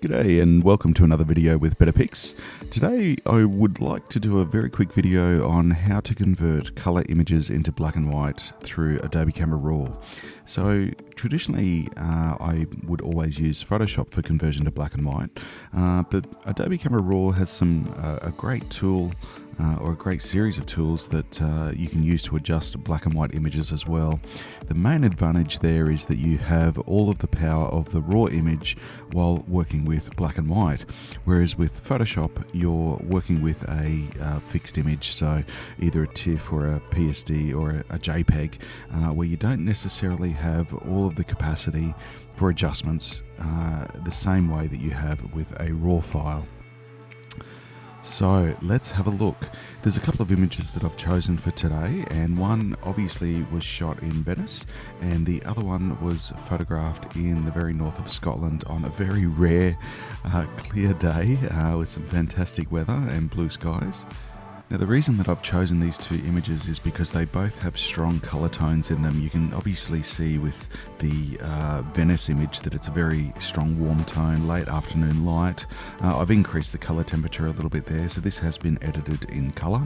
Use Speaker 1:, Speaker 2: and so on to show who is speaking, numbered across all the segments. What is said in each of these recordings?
Speaker 1: G'day and welcome to another video with Better Pics. Today I would like to do a very quick video on how to convert color images into black and white through Adobe Camera Raw. So traditionally I would always use Photoshop for conversion to black and white, but Adobe Camera Raw has a great tool or a great series of tools that you can use to adjust black and white images as well. The main advantage there is that you have all of the power of the raw image while working with black and white, whereas with Photoshop you're working with a fixed image, so either a TIFF or a PSD or a JPEG, where you don't necessarily have all of the capacity for adjustments the same way that you have with a raw file. So let's have a look. There's a couple of images that I've chosen for today, and one obviously was shot in Venice and the other one was photographed in the very north of Scotland on a very rare clear day with some fantastic weather and blue skies. Now the reason that I've chosen these two images is because they both have strong color tones in them. You can obviously see with the Venice image that it's a very strong warm tone, late afternoon light. I've increased the color temperature a little bit there, so this has been edited in color.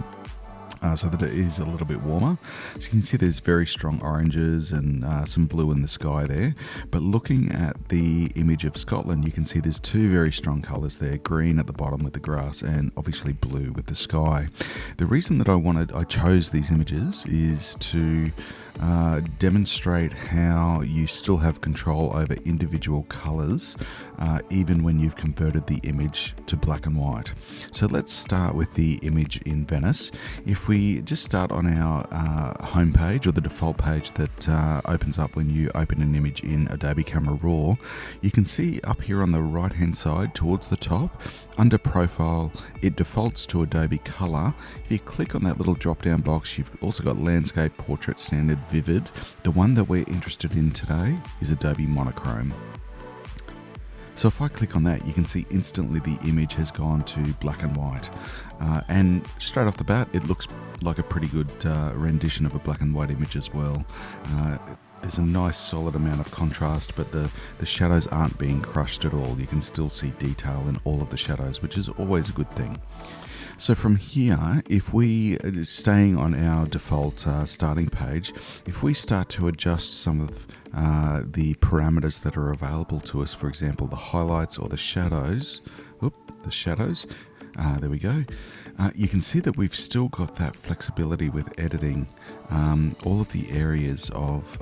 Speaker 1: So that it is a little bit warmer. So you can see there's very strong oranges and some blue in the sky there. But looking at the image of Scotland, you can see there's two very strong colours there, green at the bottom with the grass and obviously blue with the sky. The reason that I chose these images is to demonstrate how you still have control over individual colours even when you've converted the image to black and white. So let's start with the image in Venice. If we just start on our home page, or the default page that opens up when you open an image in Adobe Camera Raw, you can see up here on the right hand side towards the top, under Profile, it defaults to Adobe Color. If you click on that little drop down box, you've also got Landscape, Portrait, Standard, Vivid. The one that we're interested in today is Adobe Monochrome. So if I click on that, you can see instantly the image has gone to black and white. And straight off the bat, it looks like a pretty good rendition of a black and white image as well. There's a nice solid amount of contrast, but the shadows aren't being crushed at all. You can still see detail in all of the shadows, which is always a good thing. So from here, if we, staying on our default starting page, if we start to adjust some of the parameters that are available to us, for example, the highlights or the shadows, there we go. You can see that we've still got that flexibility with editing all of the areas of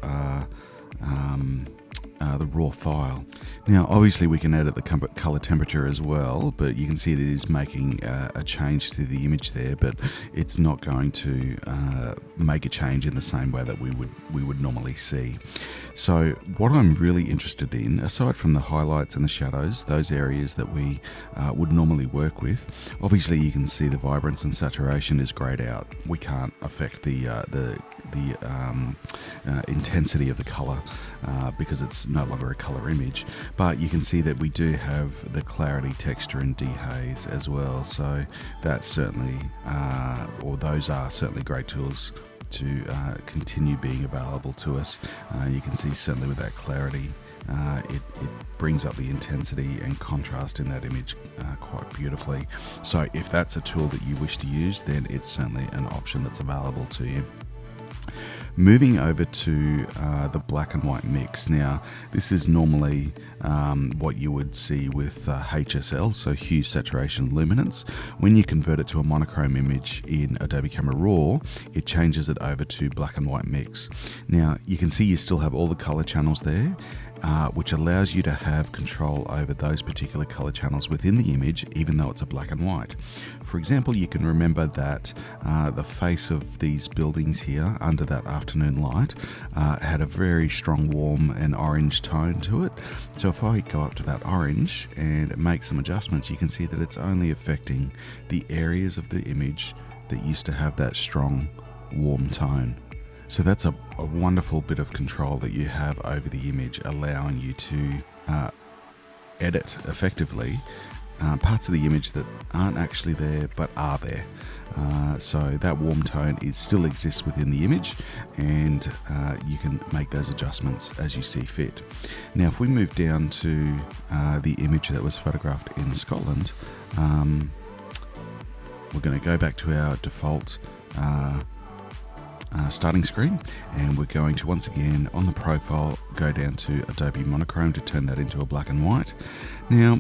Speaker 1: the raw file. Now obviously we can edit the color temperature as well, but you can see it is making a change to the image there, but it's not going to make a change in the same way that we would normally see. So what I'm really interested in, aside from the highlights and the shadows, those areas that we would normally work with, obviously you can see the vibrance and saturation is grayed out. We can't affect the intensity of the color because it's no longer a color image, but you can see that we do have the clarity, texture and dehaze as well. So that's certainly, or those are certainly great tools to continue being available to us. You can see certainly with that clarity, it brings up the intensity and contrast in that image quite beautifully. So if that's a tool that you wish to use, then it's certainly an option that's available to you. Moving over to the black and white mix. Now, this is normally what you would see with HSL, so hue, saturation, luminance. When you convert it to a monochrome image in Adobe Camera Raw, it changes it over to black and white mix. Now, you can see you still have all the color channels there, which allows you to have control over those particular color channels within the image, even though it's a black and white. For example, you can remember that the face of these buildings here under that afternoon light had a very strong warm and orange tone to it. So if I go up to that orange and make some adjustments, you can see that it's only affecting the areas of the image that used to have that strong warm tone. So that's a wonderful bit of control that you have over the image, allowing you to edit effectively parts of the image that aren't actually there but are there. So that warm tone still exists within the image, and you can make those adjustments as you see fit. Now if we move down to the image that was photographed in Scotland, we're going to go back to our default starting screen, and we're going to once again on the profile go down to Adobe Monochrome to turn that into a black and white. Now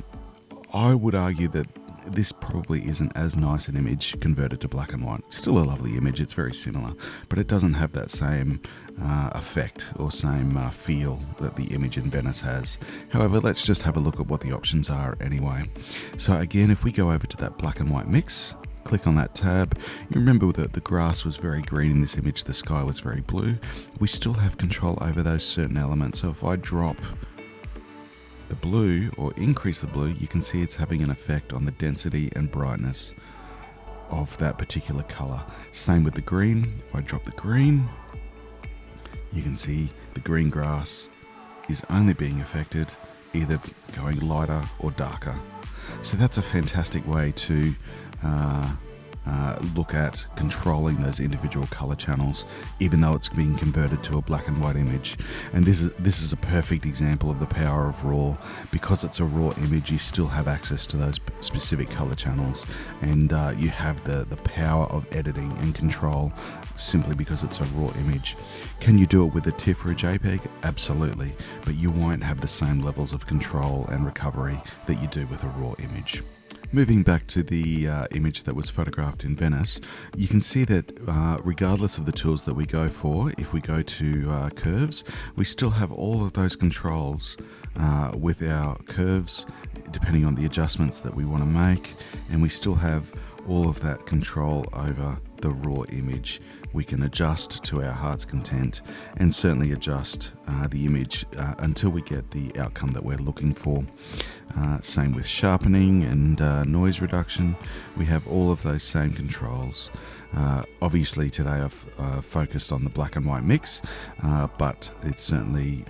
Speaker 1: I would argue that this probably isn't as nice an image converted to black and white. Still a lovely image, it's very similar, but it doesn't have that same effect or same feel that the image in Venice has. However, let's just have a look at what the options are anyway. So again, if we go over to that black and white mix, click on that tab, you remember that the grass was very green in this image, the sky was very blue. We still have control over those certain elements. So if I drop the blue or increase the blue, you can see it's having an effect on the density and brightness of that particular color. Same with the green. If I drop the green, you can see the green grass is only being affected either going lighter or darker. So that's a fantastic way to look at controlling those individual color channels, even though it's being converted to a black and white image. And this is a perfect example of the power of RAW. Because it's a RAW image, you still have access to those specific color channels, and you have the power of editing and control simply because it's a RAW image. Can you do it with a TIFF or a JPEG? Absolutely, but you won't have the same levels of control and recovery that you do with a RAW image. Moving back to the image that was photographed in Venice, you can see that regardless of the tools that we go for, if we go to curves, we still have all of those controls with our curves, depending on the adjustments that we want to make, and we still have all of that control over the raw image. We can adjust to our heart's content and certainly adjust the image until we get the outcome that we're looking for. Same with sharpening and noise reduction. We have all of those same controls. Obviously today I've focused on the black and white mix, but it's certainly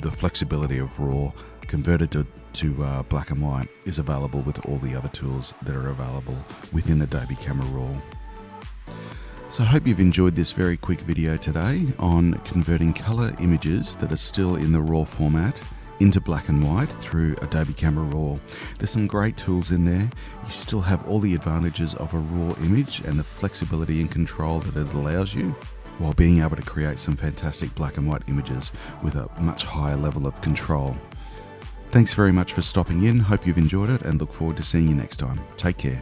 Speaker 1: the flexibility of RAW converted to black and white is available with all the other tools that are available within Adobe Camera Raw. So I hope you've enjoyed this very quick video today on converting color images that are still in the RAW format into black and white through Adobe Camera Raw. There's some great tools in there. You still have all the advantages of a RAW image and the flexibility and control that it allows you, while being able to create some fantastic black and white images with a much higher level of control. Thanks very much for stopping in. Hope you've enjoyed it and look forward to seeing you next time. Take care.